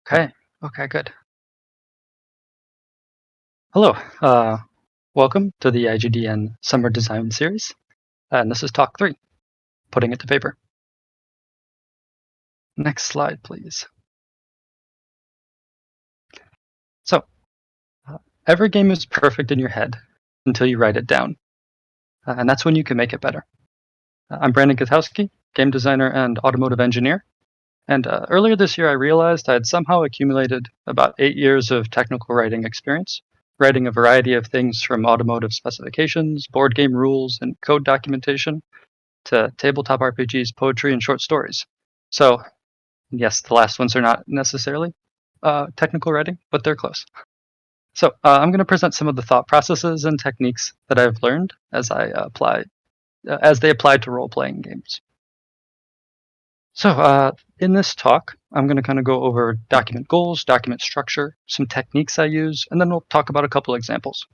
Okay. Okay, good. Hello. Welcome to the IGDN Summer Design Series. And this is Talk 3, Putting It to Paper. Next slide, please. So, uh, every game is perfect in your head until you write it down. And that's when you can make it better. I'm Brandon Gutowski, game designer and automotive engineer. And earlier this year, I realized I had somehow accumulated about 8 years of technical writing experience, writing a variety of things from automotive specifications, board game rules, and code documentation to tabletop RPGs, poetry, and short stories. So, yes, the last ones are not necessarily technical writing, but they're close. So, I'm going to present some of the thought processes and techniques that I've learned as they apply to role-playing games. So, in this talk, I'm going to kind of go over document goals, document structure, some techniques I use, and then we'll talk about a couple examples.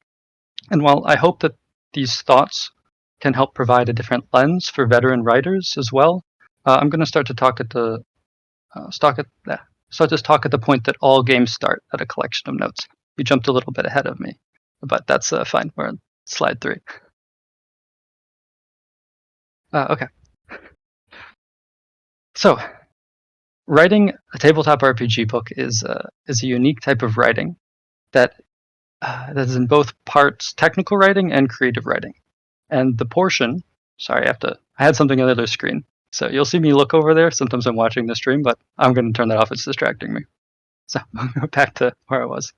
And while I hope that these thoughts can help provide a different lens for veteran writers as well, I'm going to start to talk at the start this talk at the point that all games start at a collection of notes. You jumped a little bit ahead of me, but that's fine. We're on slide 3. Okay. So, writing a tabletop RPG book is a unique type of writing that that is in both parts technical writing and creative writing. And the portion, sorry, I had something on the other screen. So you'll see me look over there. Sometimes I'm watching the stream, but I'm going to turn that off. It's distracting me. So back to where I was.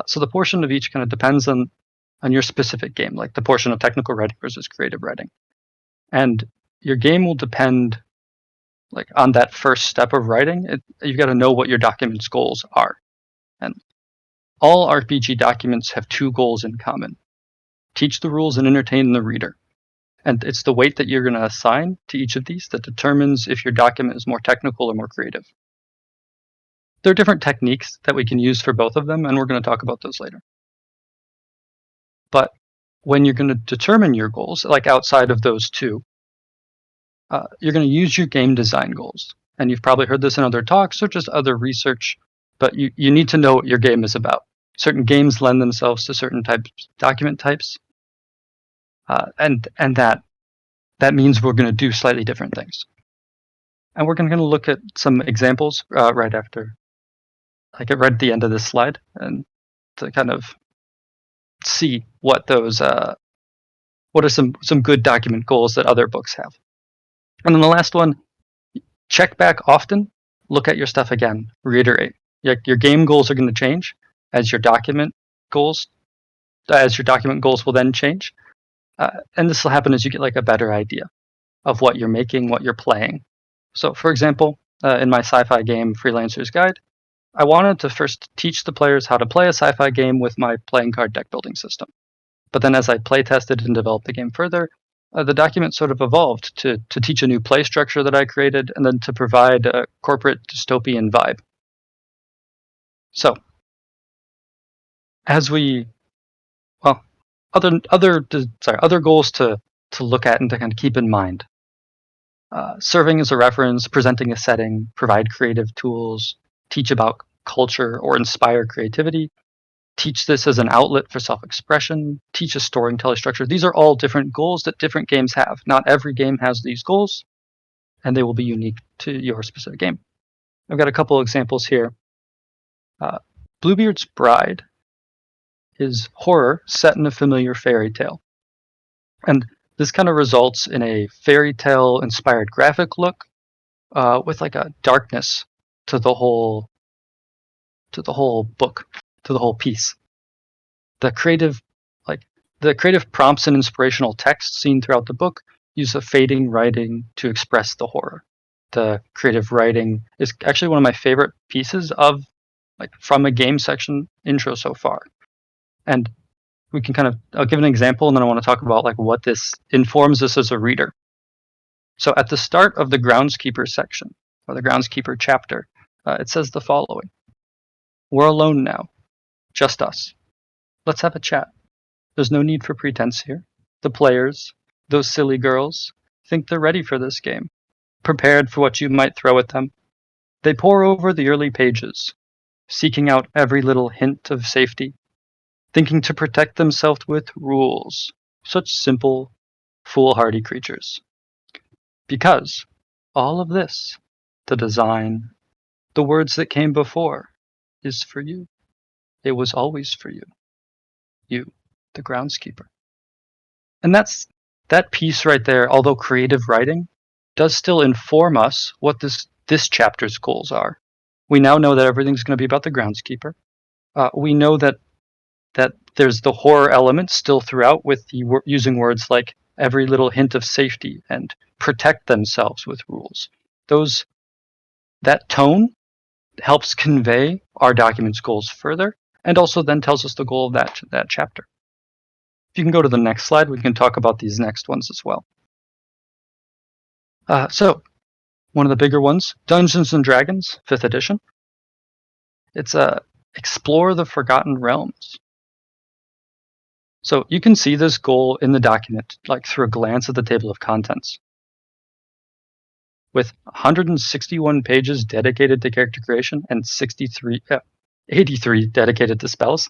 So the portion of each kind of depends on your specific game, like the portion of technical writing versus creative writing. And your game will depend like on that first step of writing. You've got to know what your document's goals are. And all RPG documents have 2 goals in common: teach the rules and entertain the reader. And it's the weight that you're going to assign to each of these that determines if your document is more technical or more creative. There are different techniques that we can use for both of them, and we're going to talk about those later. But when you're going to determine your goals, like outside of those 2, you're going to use your game design goals. And you've probably heard this in other talks or just other research, but you need to know what your game is about. Certain games lend themselves to certain document types, and that means we're going to do slightly different things. And we're going to look at some examples right after, like right at the end of this slide, and to kind of see what those what are some good document goals that other books have. And then the last one, check back often, look at your stuff again, reiterate. Your game goals are going to change as your document goals will then change. And this will happen as you get like a better idea of what you're making, what you're playing. So for example, in my sci-fi game Freelancer's Guide, I wanted to first teach the players how to play a sci-fi game with my playing card deck building system. But then as I play tested and developed the game further, the document sort of evolved to teach a new play structure that I created and then to provide a corporate dystopian vibe. So, as we, well, other goals to look at and to kind of keep in mind. Serving as a reference, presenting a setting, provide creative tools, teach about culture or inspire creativity, teach this as an outlet for self-expression, teach a storytelling structure. These are all different goals that different games have. Not every game has these goals, and they will be unique to your specific game. I've got a couple examples here. Bluebeard's Bride is horror set in a familiar fairy tale. And this kind of results in a fairy tale inspired graphic look with like a darkness to the whole book, to the whole piece. The creative prompts and inspirational text seen throughout the book use a fading writing to express the horror. The creative writing is actually one of my favorite pieces of from a game section intro so far. And we can I'll give an example, and then I want to talk about what this informs us as a reader. So at the start of the Groundskeeper section, or the Groundskeeper chapter, it says the following: "We're alone now, just us. Let's have a chat. There's no need for pretense here. The players, those silly girls, think they're ready for this game, prepared for what you might throw at them. They pore over the early pages, seeking out every little hint of safety, thinking to protect themselves with rules. Such simple, foolhardy creatures. Because all of this, the design, the words that came before, is for you. It was always for you. You, the groundskeeper. And that piece right there, although creative writing, does still inform us what this chapter's goals are. We now know that everything's going to be about the groundskeeper. We know that there's the horror element still throughout, with using words like every little hint of safety and protect themselves with rules. That tone helps convey our document's goals further, and also then tells us the goal of that chapter. If you can go to the next slide, we can talk about these next ones as well. So, one of the bigger ones, Dungeons and Dragons, 5th edition. It's explore the Forgotten Realms. So you can see this goal in the document, like through a glance at the table of contents. With 161 pages dedicated to character creation and 83 dedicated to spells,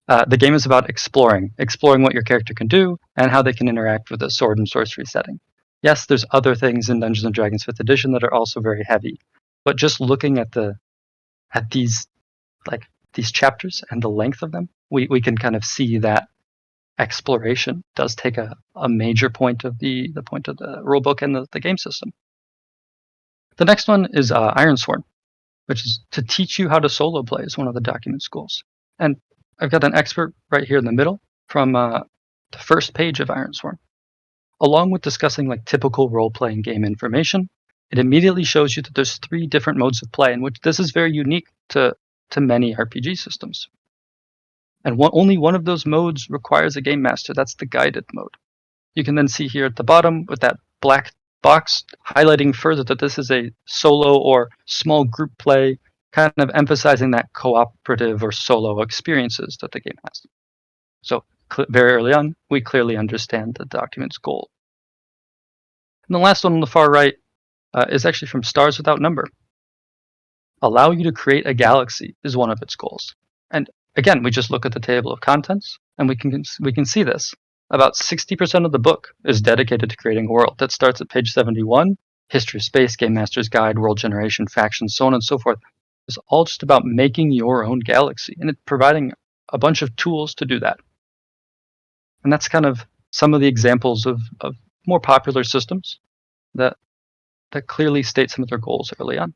the game is about exploring what your character can do and how they can interact with a sword and sorcery setting. Yes, there's other things in Dungeons and Dragons 5th edition that are also very heavy, but just looking at these chapters and the length of them, we can kind of see that exploration does take a major point of the rulebook and the game system. The next one is Ironsworn, which is to teach you how to solo play, is one of the document's goals. And I've got an expert right here in the middle from the first page of Ironsworn. Along with discussing like typical role-playing game information, it immediately shows you that there's 3 different modes of play, in which this is very unique to many RPG systems. And only one of those modes requires a game master. That's the guided mode. You can then see here at the bottom with that black box highlighting further that this is a solo or small group play, kind of emphasizing that cooperative or solo experiences that the game has. So very early on, we clearly understand the document's goal. And the last one on the far right is actually from Stars Without Number. Allow you to create a galaxy is one of its goals. And again, we just look at the table of contents, and we can see this. About 60% of the book is dedicated to creating a world. That starts at page 71, History of Space, Game Master's Guide, World Generation, Factions, so on and so forth. It's all just about making your own galaxy, and it's providing a bunch of tools to do that. And that's kind of some of the examples of more popular systems that clearly state some of their goals early on.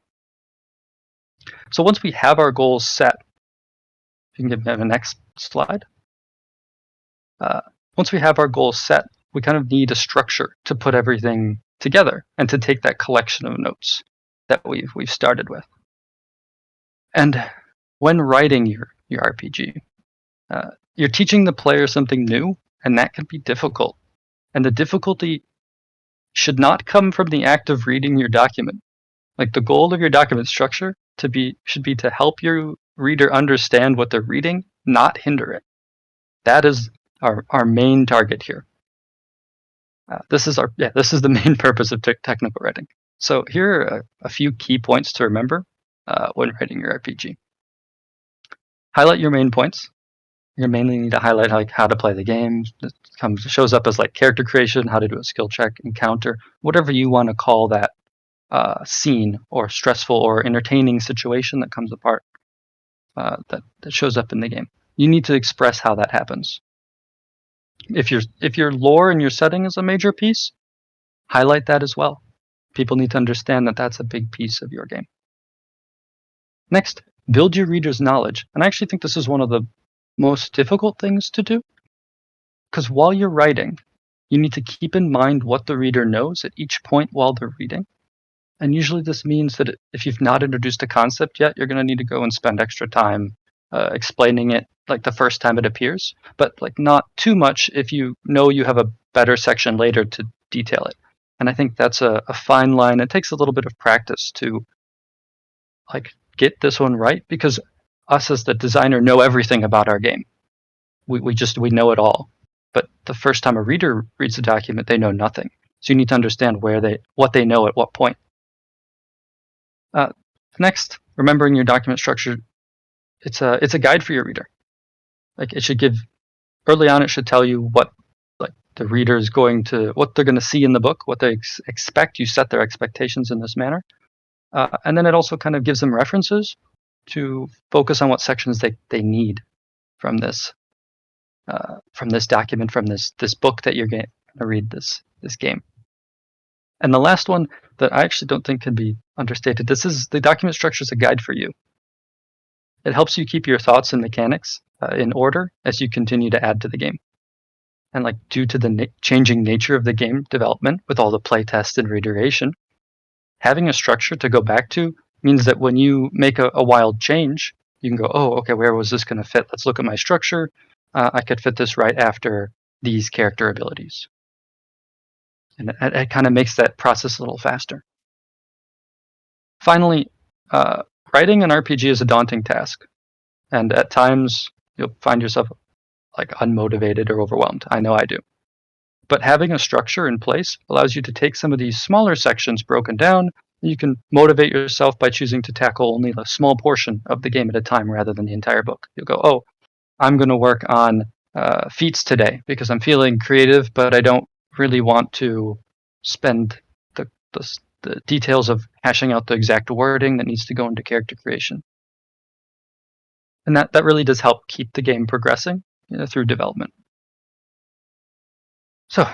So once we have our goals set, you can give me the next slide. Once we have our goals set, we kind of need a structure to put everything together and to take that collection of notes that we've started with. And when writing your RPG, you're teaching the player something new, and that can be difficult. And the difficulty should not come from the act of reading your document. Like, the goal of your document structure should be to help your reader understand what they're reading, not hinder it. That is our main target here. This is the main purpose of technical writing. So here are a few key points to remember when writing your RPG. Highlight your main points. You mainly need to highlight like how to play the game. It shows up as like character creation, how to do a skill check, encounter, whatever you want to call that scene or stressful or entertaining situation that comes apart that shows up in the game. You need to express how that happens. If your lore and your setting is a major piece, highlight that as well. People need to understand that that's a big piece of your game. Next, build your reader's knowledge. And I actually think this is one of the most difficult things to do, because while you're writing, you need to keep in mind what the reader knows at each point while they're reading. And usually this means that if you've not introduced a concept yet, you're going to need to go and spend extra time explaining it like the first time it appears, but like not too much if you know you have a better section later to detail it. And I think that's a fine line. It takes a little bit of practice to like get this one right, because us as the designer know everything about our game. We know it all. But the first time a reader reads the document, they know nothing. So you need to understand what they know at what point. Next, remembering your document structure it's a guide for your reader. Like it should give early on. It should tell you what like the reader is what they're going to see in the book, what they expect. You set their expectations in this manner, and then it also kind of gives them references to focus on what sections they need from this document, from this book that you're going to read this game. And the last one that I actually don't think can be understated. This is the document structure is a guide for you. It helps you keep your thoughts and mechanics in order as you continue to add to the game. And like due to the changing nature of the game development with all the playtest and reiteration, having a structure to go back to means that when you make a wild change, you can go, oh, okay, where was this going to fit? Let's look at my structure. I could fit this right after these character abilities. And it kind of makes that process a little faster. Finally, writing an RPG is a daunting task. And at times, you'll find yourself like unmotivated or overwhelmed. I know I do. But having a structure in place allows you to take some of these smaller sections broken down. You can motivate yourself by choosing to tackle only a small portion of the game at a time rather than the entire book. You'll go, oh, I'm going to work on feats today because I'm feeling creative, but I don't really want to spend the details of hashing out the exact wording that needs to go into character creation. And that really does help keep the game progressing through development. So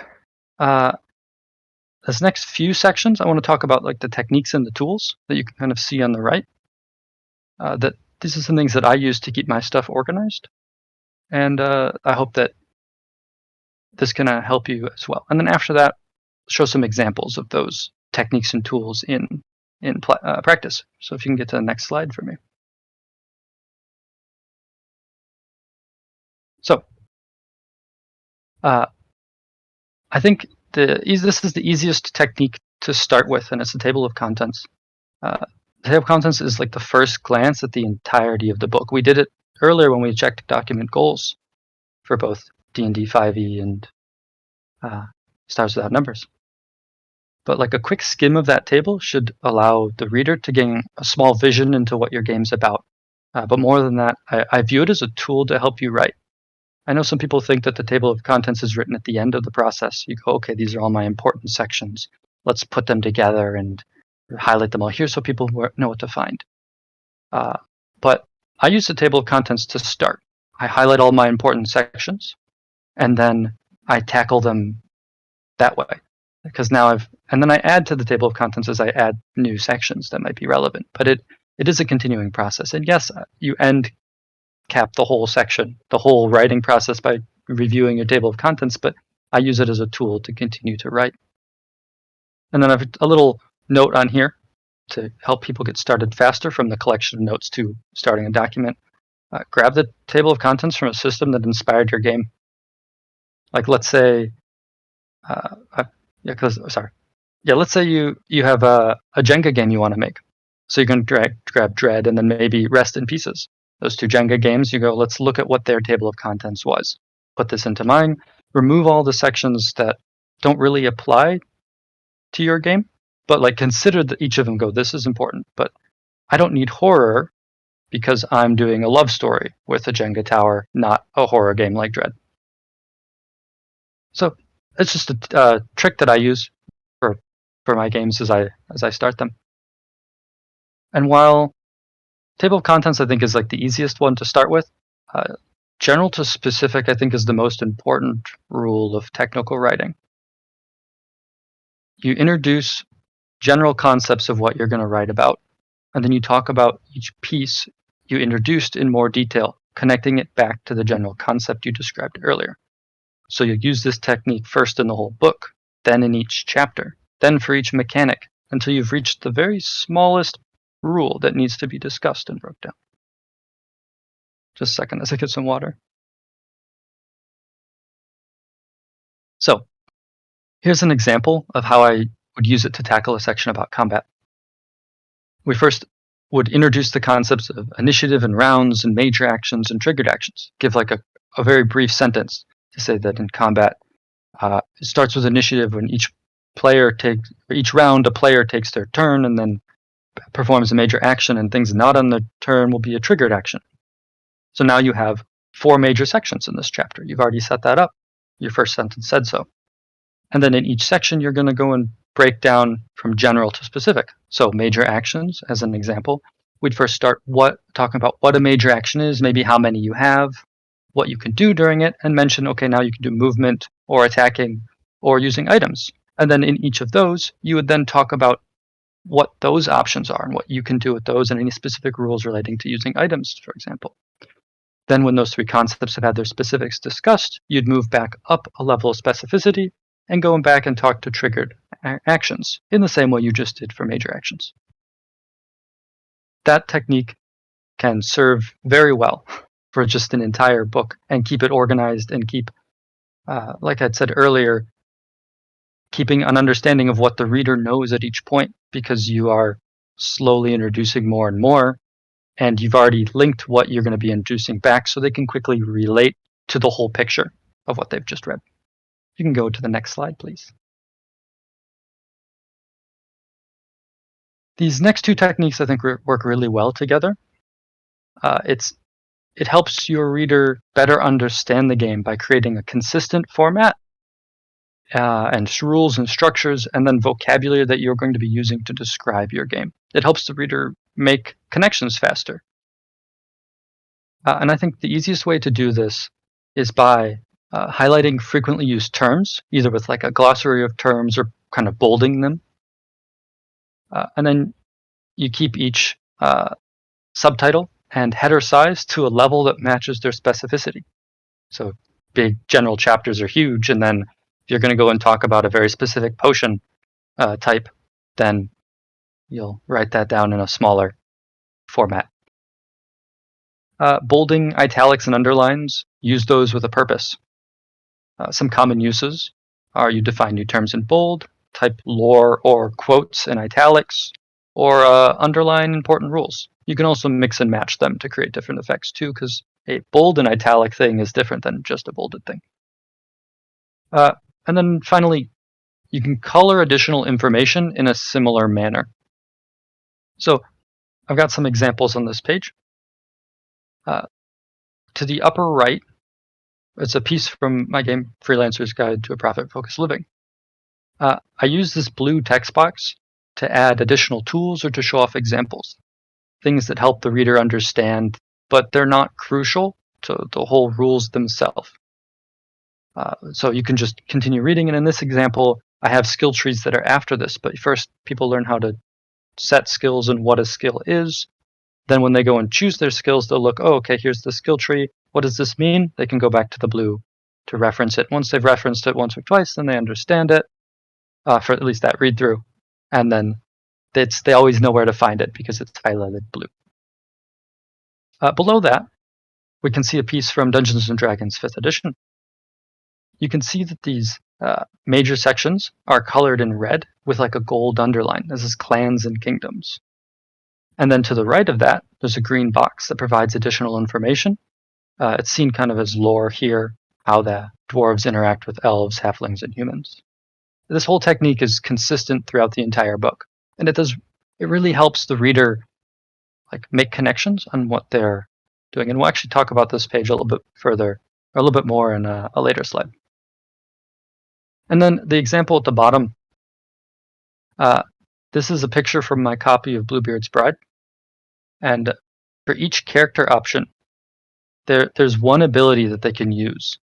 this next few sections, I want to talk about like the techniques and the tools that you can kind of see on the right. That these are some things that I use to keep my stuff organized. And I hope that this can help you as well. And then after that, show some examples of those techniques and tools in practice. So if you can get to the next slide for me. So I think this is the easiest technique to start with, and it's the table of contents. The table of contents is like the first glance at the entirety of the book. We did it earlier when we checked document goals for both D&D 5e and Stars Without Numbers. But like a quick skim of that table should allow the reader to gain a small vision into what your game's about. But more than that, I view it as a tool to help you write. I know some people think that the table of contents is written at the end of the process. You go, okay, these are all my important sections. Let's put them together and highlight them all here so people know what to find. But I use the table of contents to start. I highlight all my important sections, and then I tackle them that way. Because and then I add to the table of contents as I add new sections that might be relevant. But it is a continuing process. And yes, you end cap the whole section, the whole writing process by reviewing your table of contents, but I use it as a tool to continue to write. And then I have a little note on here to help people get started faster from the collection of notes to starting a document. Grab the table of contents from a system that inspired your game. Like let's say, let's say you have a Jenga game you want to make. So you can grab Dread and then maybe Rest in Pieces. Those two Jenga games, you go, let's look at what their table of contents was. Put this into mine, remove all the sections that don't really apply to your game, but like consider that each of them go, this is important, but I don't need horror because I'm doing a love story with a Jenga tower, not a horror game like Dread. So it's just a trick that I use for my games as I start them. And while table of contents, I think, is like the easiest one to start with. General to specific, I think, is the most important rule of technical writing. You introduce general concepts of what you're going to write about, and then you talk about each piece you introduced in more detail, connecting it back to the general concept you described earlier. So you use this technique first in the whole book, then in each chapter, then for each mechanic, until you've reached the very smallest rule that needs to be discussed and broke down. Just a second as I get some water. So here's an example of how I would use it to tackle a section about combat. We first would introduce the concepts of initiative and rounds and major actions and triggered actions. Give like a very brief sentence to say that in combat, it starts with initiative when each round a player takes their turn and then performs a major action, and things not on the turn will be a triggered action. So now you have 4 major sections in this chapter. You've already set that up. Your first sentence said so. And then in each section, you're going to go and break down from general to specific. So major actions, as an example, we'd first start talking about what a major action is, maybe how many you have, what you can do during it, and mention, okay, now you can do movement or attacking or using items. And then in each of those, you would then talk about what those options are and what you can do with those and any specific rules relating to using items, for example. Then when those 3 concepts have had their specifics discussed, you'd move back up a level of specificity and go back and talk to triggered actions in the same way you just did for major actions. That technique can serve very well for just an entire book and keep it organized and keep, like I'd said earlier, keeping an understanding of what the reader knows at each point, because you are slowly introducing more and more, and you've already linked what you're going to be introducing back so they can quickly relate to the whole picture of what they've just read. You can go to the next slide, please. These next 2 techniques, I think, work really well together. It helps your reader better understand the game by creating a consistent format and rules and structures, and then vocabulary that you're going to be using to describe your game. It helps the reader make connections faster. And I think the easiest way to do this is by highlighting frequently used terms, either with like a glossary of terms or kind of bolding them. And then you keep each subtitle and header size to a level that matches their specificity. So big general chapters are huge, and then if you're going to go and talk about a very specific potion type, then you'll write that down in a smaller format. Bolding, italics, and underlines, use those with a purpose. Some common uses are you define new terms in bold, type lore or quotes in italics, or underline important rules. You can also mix and match them to create different effects too, because a bold and italic thing is different than just a bolded thing. And then finally, you can color additional information in a similar manner. So I've got some examples on this page. To the upper right, it's a piece from my game Freelancer's Guide to a Profit-Focused Living. I use this blue text box to add additional tools or to show off examples, things that help the reader understand, but they're not crucial to the whole rules themselves. So you can just continue reading, and in this example, I have skill trees that are after this, but first people learn how to set skills and what a skill is. Then when they go and choose their skills, they'll look, oh, okay, here's the skill tree. What does this mean? They can go back to the blue to reference it. Once they've referenced it once or twice, then they understand it, for at least that read through. And then they always know where to find it because it's highlighted blue. Below that, we can see a piece from Dungeons & Dragons 5th edition. You can see that these major sections are colored in red with like a gold underline. This is clans and kingdoms. And then to the right of that, there's a green box that provides additional information. It's seen kind of as lore here, how the dwarves interact with elves, halflings, and humans. This whole technique is consistent throughout the entire book, and it really helps the reader like make connections on what they're doing. And we'll actually talk about this page a little bit further, or a little bit more in a later slide. And then the example at the bottom, this is a picture from my copy of Bluebeard's Bride. And for each character option, there's one ability that they can use.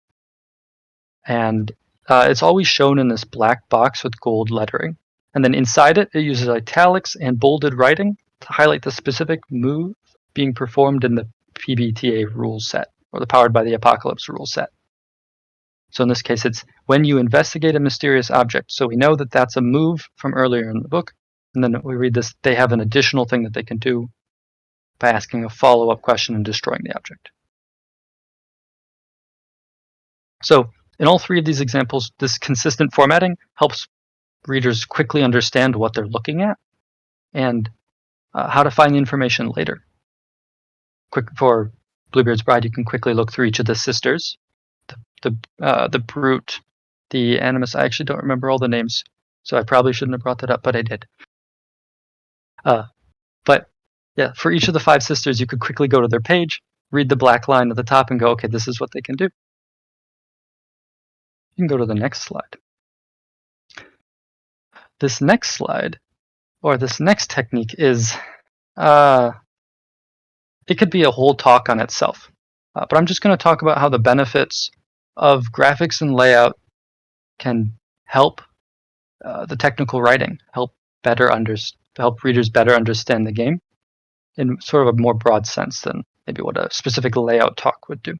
And it's always shown in this black box with gold lettering. And then inside it uses italics and bolded writing to highlight the specific move being performed in the PBTA rule set, or the Powered by the Apocalypse rule set. So in this case, it's when you investigate a mysterious object. So we know that that's a move from earlier in the book. And then we read this, they have an additional thing that they can do by asking a follow-up question and destroying the object. So in all 3 of these examples, this consistent formatting helps readers quickly understand what they're looking at and how to find the information later. For Bluebeard's Bride, you can quickly look through each of the sisters, the Brute, the Animus. I actually don't remember all the names, so I probably shouldn't have brought that up, but I did. But yeah, for each of the 5 sisters, you could quickly go to their page read the black line at the top and go, okay, this is what they can do. You can go to the next slide. This next slide, or this next technique is, it could be a whole talk on itself. But I'm just going to talk about how the benefits of graphics and layout can help the technical writing, help readers better understand the game in sort of a more broad sense than maybe what a specific layout talk would do.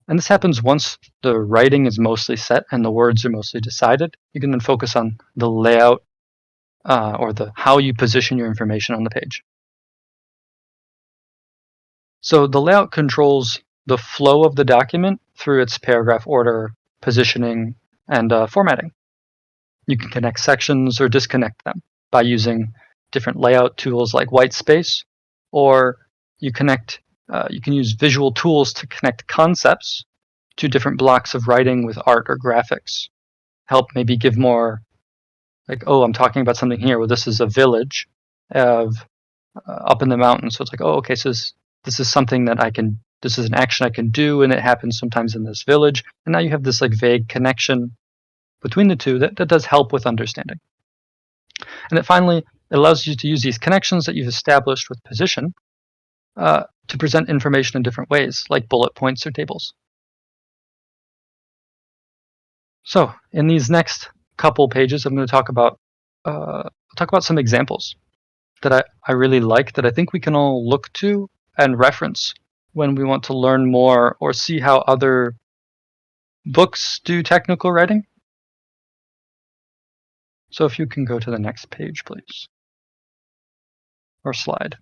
And this happens once the writing is mostly set and the words are mostly decided. You can then focus on the layout or the how you position your information on the page. So the layout controls the flow of the document through its paragraph order, positioning, and formatting. You can connect sections or disconnect them by using different layout tools like white space, or you can use visual tools to connect concepts to different blocks of writing with art or graphics. Help maybe give more, like, oh, I'm talking about something here. Well, this is a village of up in the mountains. So it's like, oh, okay, so this is something that this is an action I can do, and it happens sometimes in this village. And now you have this like vague connection between the two that does help with understanding. And it allows you to use these connections that you've established with position to present information in different ways, like bullet points or tables. So in these next couple pages, I'm going to talk about some examples that I really like, that I think we can all look to and reference when we want to learn more or see how other books do technical writing. So if you can go to the next page, please, or slide.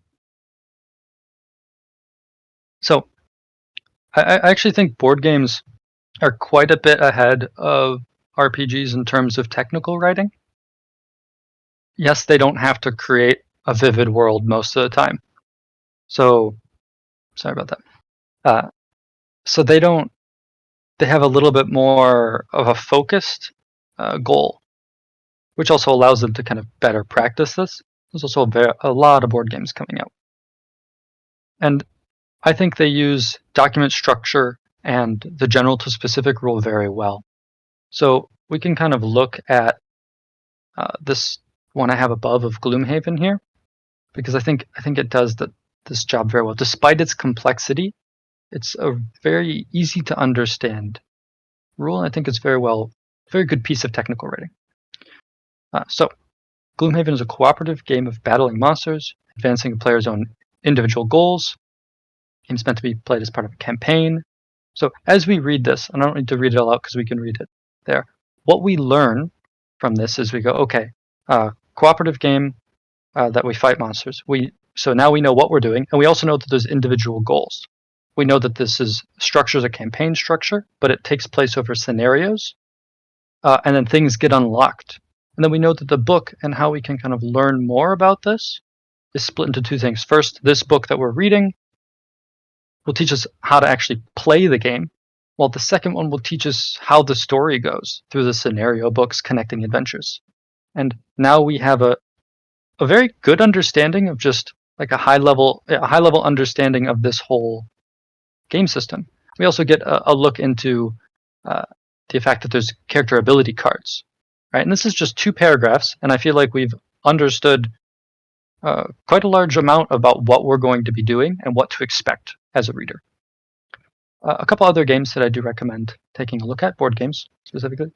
So I actually think board games are quite a bit ahead of RPGs in terms of technical writing. Yes, they don't have to create a vivid world most of the time. So, sorry about that. So they have a little bit more of a focused goal, which also allows them to kind of better practice this. There's also a lot of board games coming out. And I think they use document structure and the general to specific rule very well. So we can kind of look at this one I have above of Gloomhaven here, because I think it does this job very well. Despite its complexity, it's a very easy to understand rule, and I think it's very good piece of technical writing. So Gloomhaven is a cooperative game of battling monsters, advancing a player's own individual goals. Game's meant to be played as part of a campaign. So as we read this, and I don't need to read it all out because we can read it there, what we learn from this is we go, okay, cooperative game that we fight monsters. So now we know what we're doing, and we also know that there's individual goals. We know that this structures a campaign structure, but it takes place over scenarios, and then things get unlocked. And then we know that the book and how we can kind of learn more about this is split into two things. First, this book that we're reading will teach us how to actually play the game, while the second one will teach us how the story goes through the scenario books connecting adventures. And now we have a very good understanding of just like a high level understanding of this whole game system. We also get a look into the fact that there's character ability cards, right? And this is just 2 paragraphs, and I feel like we've understood quite a large amount about what we're going to be doing and what to expect as a reader. A couple other games that I do recommend taking a look at, board games specifically,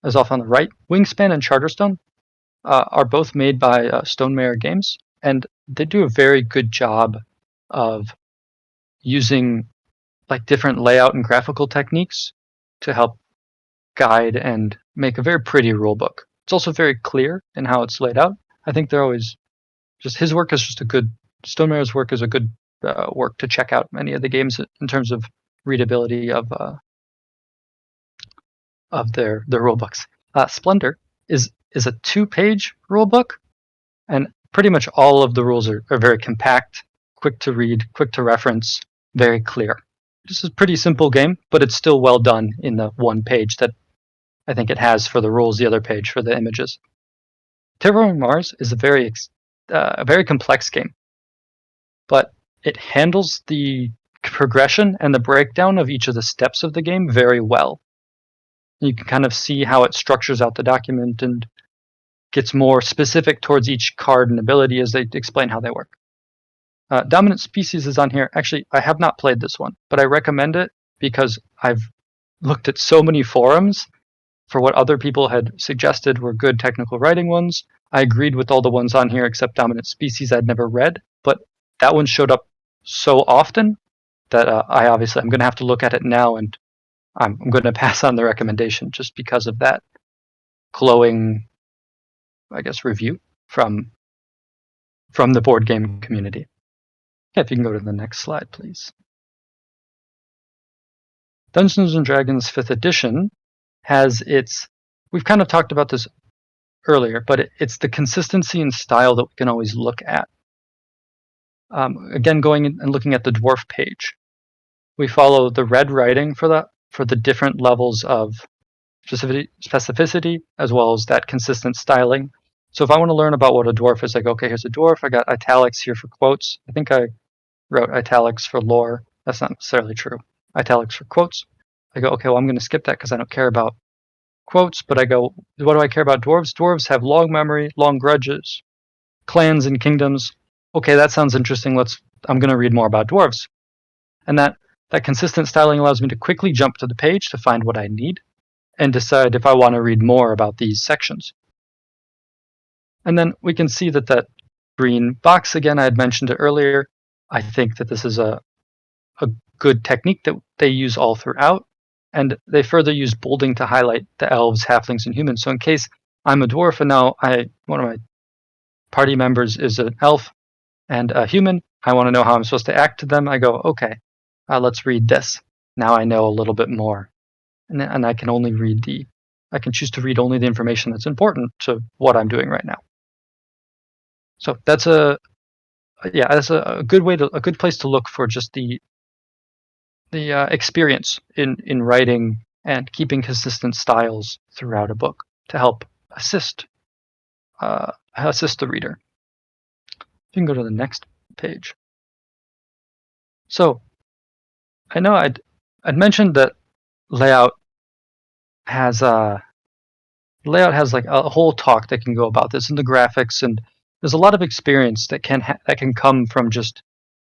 is off on the right. Wingspan and Charterstone are both made by Stonemaier Games, and they do a very good job of using like different layout and graphical techniques to help guide and make a very pretty rule book. It's also very clear in how it's laid out. I think they're always his work is just a good, Stonemeier's work is a good work to check out many of the games in terms of readability of their rule books. Splendor is a 2-page rule book, and pretty much all of the rules are very compact, quick to read, quick to reference, very clear. This is a pretty simple game, but it's still well done in the 1 page that I think it has for the rules, the other page for the images. Terraforming Mars is a very complex game, but it handles the progression and the breakdown of each of the steps of the game very well. You can kind of see how it structures out the document and gets more specific towards each card and ability as they explain how they work. Dominant Species is on here. Actually, I have not played this one, but I recommend it because I've looked at so many forums for what other people had suggested were good technical writing ones. I agreed with all the ones on here except Dominant Species I'd never read, but that one showed up so often that I'm going to have to look at it now, and I'm going to pass on the recommendation just because of that glowing, I guess, review from the board game community. Yeah, if you can go to the next slide, please. Dungeons & Dragons 5th edition has we've kind of talked about this earlier, but it's the consistency and style that we can always look at. Again, going and looking at the dwarf page, we follow the red writing for the different levels of specificity as well as that consistent styling. So if I want to learn about what a dwarf is, I go, okay, here's a dwarf. I got italics here for quotes. I think I wrote italics for lore. That's not necessarily true. Italics for quotes. I go, okay, well, I'm going to skip that because I don't care about quotes, but I go, what do I care about dwarves? Dwarves have long memory, long grudges, clans and kingdoms. Okay, that sounds interesting. I'm going to read more about dwarves. And that consistent styling allows me to quickly jump to the page to find what I need and decide if I want to read more about these sections. And then we can see that green box, again, I had mentioned it earlier. I think that this is a good technique that they use all throughout. And they further use bolding to highlight the elves, halflings, and humans. So in case I'm a dwarf and now one of my party members is an elf and a human, I want to know how I'm supposed to act to them. I go, okay, let's read this. Now I know a little bit more. And I can only I can choose to read only the information that's important to what I'm doing right now. So that's a good place to look for just the experience in writing and keeping consistent styles throughout a book to help assist the reader. You can go to the next page. So I know I'd mentioned that layout has like a whole talk that can go about this, and the graphics, and there's a lot of experience that can come from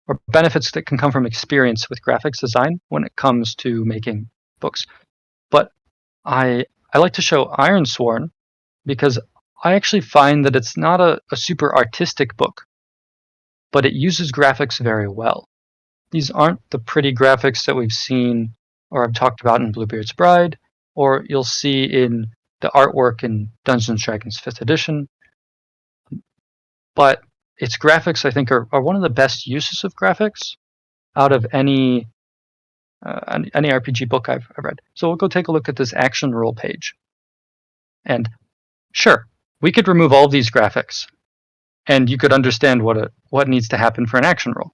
or benefits that can come from experience with graphics design when it comes to making books. But I like to show Ironsworn because I actually find that it's not a super artistic book, but it uses graphics very well. These aren't the pretty graphics that we've seen or I've talked about in Bluebeard's Bride, or you'll see in the artwork in Dungeons & Dragons 5th edition. But its graphics, I think, are one of the best uses of graphics out of any RPG book I've read. So we'll go take a look at this action rule page. And sure, we could remove all of these graphics, and you could understand what needs to happen for an action roll.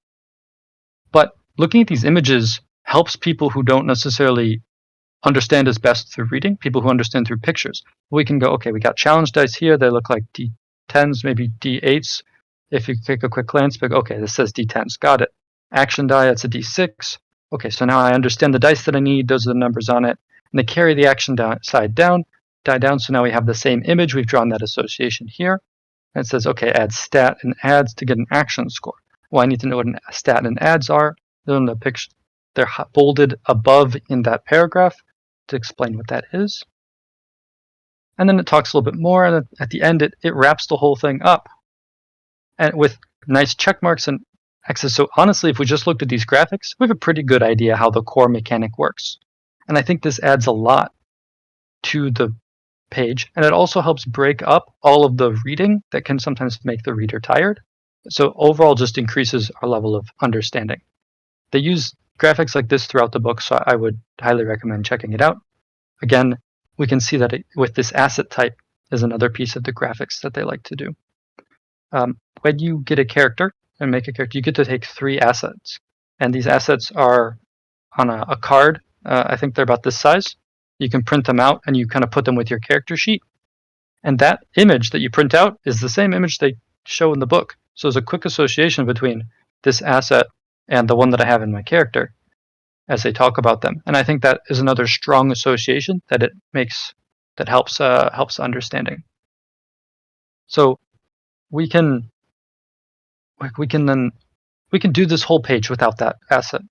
But looking at these images helps people who don't necessarily understand as best through reading, people who understand through pictures. We can go, okay, we got challenge dice here. They look like D10s, maybe D8s. If you take a quick glance, but okay, this says D10s. Got it. Action die, that's a D6. Okay, so now I understand the dice that I need. Those are the numbers on it. And they carry the action die down. So now we have the same image. We've drawn that association here. And it says, okay, add stat and adds to get an action score. Well, I need to know what a stat and adds are. They're in the picture. They're bolded above in that paragraph to explain what that is. And then it talks a little bit more, and at the end it wraps the whole thing up and with nice check marks and X's. So honestly, if we just looked at these graphics, we have a pretty good idea how the core mechanic works. And I think this adds a lot to the page, and it also helps break up all of the reading that can sometimes make the reader tired. So overall just increases our level of understanding. They use graphics like this throughout the book, so I would highly recommend checking it out. Again, we can see that with this asset type is another piece of the graphics that they like to do. When you get a character and make a character, you get to take 3 assets. And these assets are on a card. I think they're about this size. You can print them out and you kind of put them with your character sheet. And that image that you print out is the same image they show in the book. So there's a quick association between this asset and the one that I have in my character as they talk about them. And I think that is another strong association that helps understanding. So we can we can do this whole page without that asset,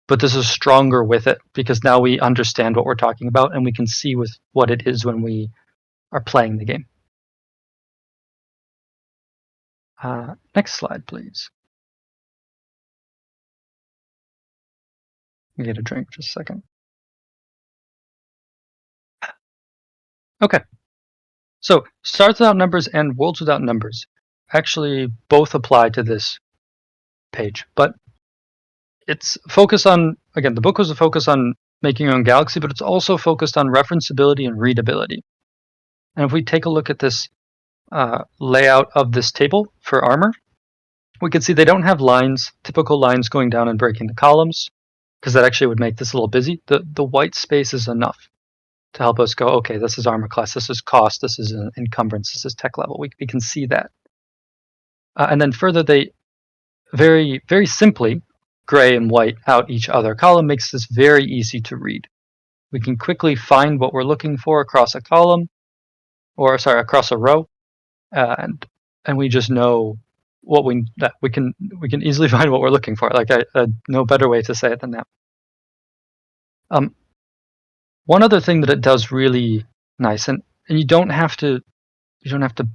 but this is stronger with it because now we understand what we're talking about and we can see with what it is when we are playing the game. Next slide, please. Let me get a drink just a second. Okay. So stars without numbers and worlds without numbers actually both apply to this page, but it's focused on, again, the book was a focus on making your own galaxy, but it's also focused on referenceability and readability. And if we take a look at this layout of this table for armor, we can see they don't have lines, typical lines going down and breaking the columns, because that actually would make this a little busy. The white space is enough to help us go, okay, this is armor class, this is cost, this is an encumbrance, this is tech level. We can see that. And then further, they very, very simply gray and white out each other column makes this very easy to read. We can quickly find what we're looking for across a column, or sorry, across a row, and we just know what we can easily find what we're looking for. Like no better way to say it than that. One other thing that it does really nice, and you don't have to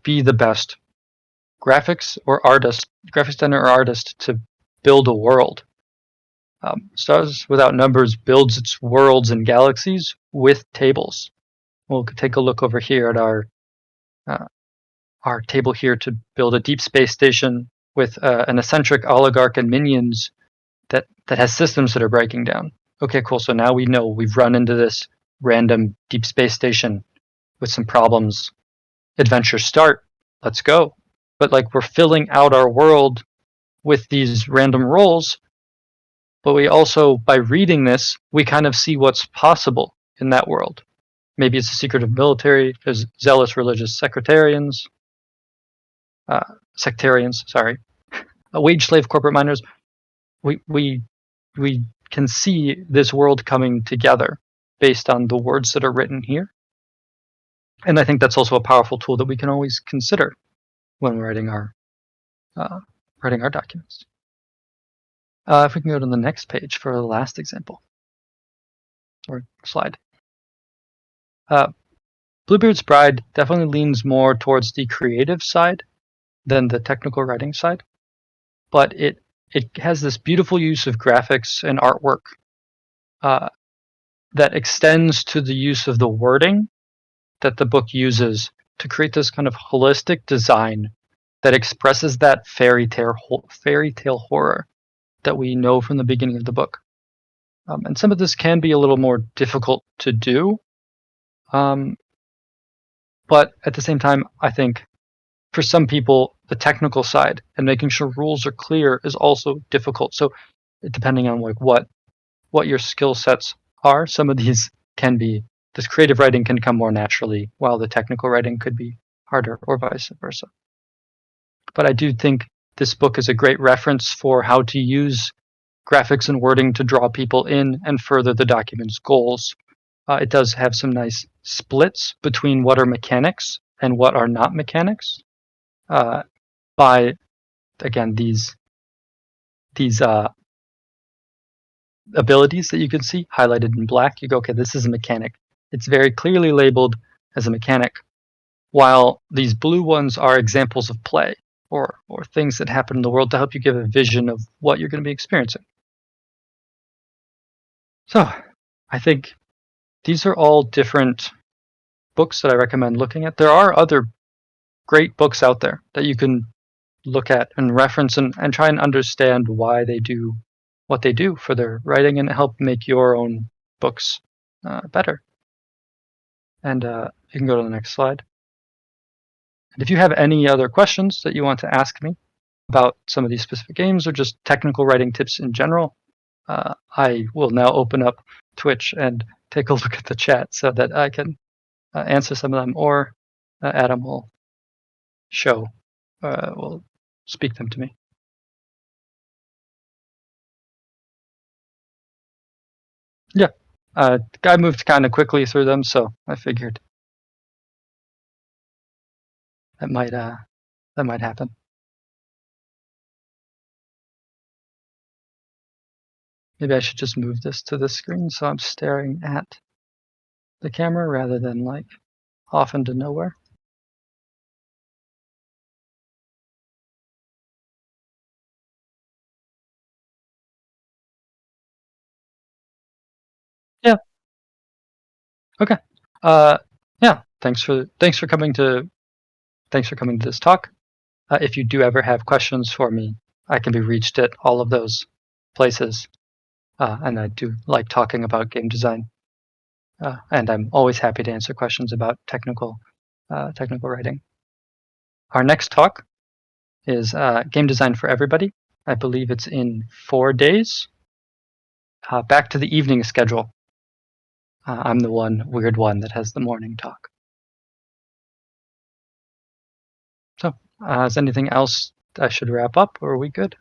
be the best graphics designer or artist to build a world. Stars Without Numbers builds its worlds and galaxies with tables. We'll take a look over here at our table here to build a deep space station with an eccentric oligarch and minions that has systems that are breaking down. Okay, cool. So now we know we've run into this random deep space station with some problems. Adventure start. Let's go. But like we're filling out our world with these random roles, but we also, by reading this, we kind of see what's possible in that world. Maybe it's a secretive military. There's zealous religious sectarians. Sorry. Wage slave corporate miners. We can see this world coming together based on the words that are written here. And I think that's also a powerful tool that we can always consider when we're writing our documents. If we can go to the next page for the last example or slide. Bluebeard's Bride definitely leans more towards the creative side than the technical writing side, but it has this beautiful use of graphics and artwork that extends to the use of the wording that the book uses to create this kind of holistic design that expresses that fairy tale horror that we know from the beginning of the book. And some of this can be a little more difficult to do, but at the same time, I think for some people, the technical side and making sure rules are clear is also difficult. So depending on like what your skill sets are, some of these can be, this creative writing can come more naturally, while the technical writing could be harder, or vice versa. But I do think this book is a great reference for how to use graphics and wording to draw people in and further the document's goals. It does have some nice splits between what are mechanics and what are not mechanics. By, again, these abilities that you can see highlighted in black, you go, okay, this is a mechanic. It's very clearly labeled as a mechanic, while these blue ones are examples of play or things that happen in the world to help you give a vision of what you're going to be experiencing. So I think these are all different books that I recommend looking at. There are other great books out there that you can look at and reference and try and understand why they do what they do for their writing and help make your own books better. And you can go to the next slide. And if you have any other questions that you want to ask me about some of these specific games or just technical writing tips in general, I will now open up Twitch and take a look at the chat so that I can answer some of them, or Adam will speak them to me. Yeah. I moved kind of quickly through them, so I figured that might happen. Maybe I should just move this to the screen so I'm staring at the camera rather than like off into nowhere. Yeah. Okay. Uh, yeah. Thanks for coming to this talk. If you do ever have questions for me, I can be reached at all of those places. And I do like talking about game design. And I'm always happy to answer questions about technical writing. Our next talk is game design for everybody. I believe it's in 4 days. Back to the evening schedule. I'm the weird one that has the morning talk. So, is anything else I should wrap up, or are we good?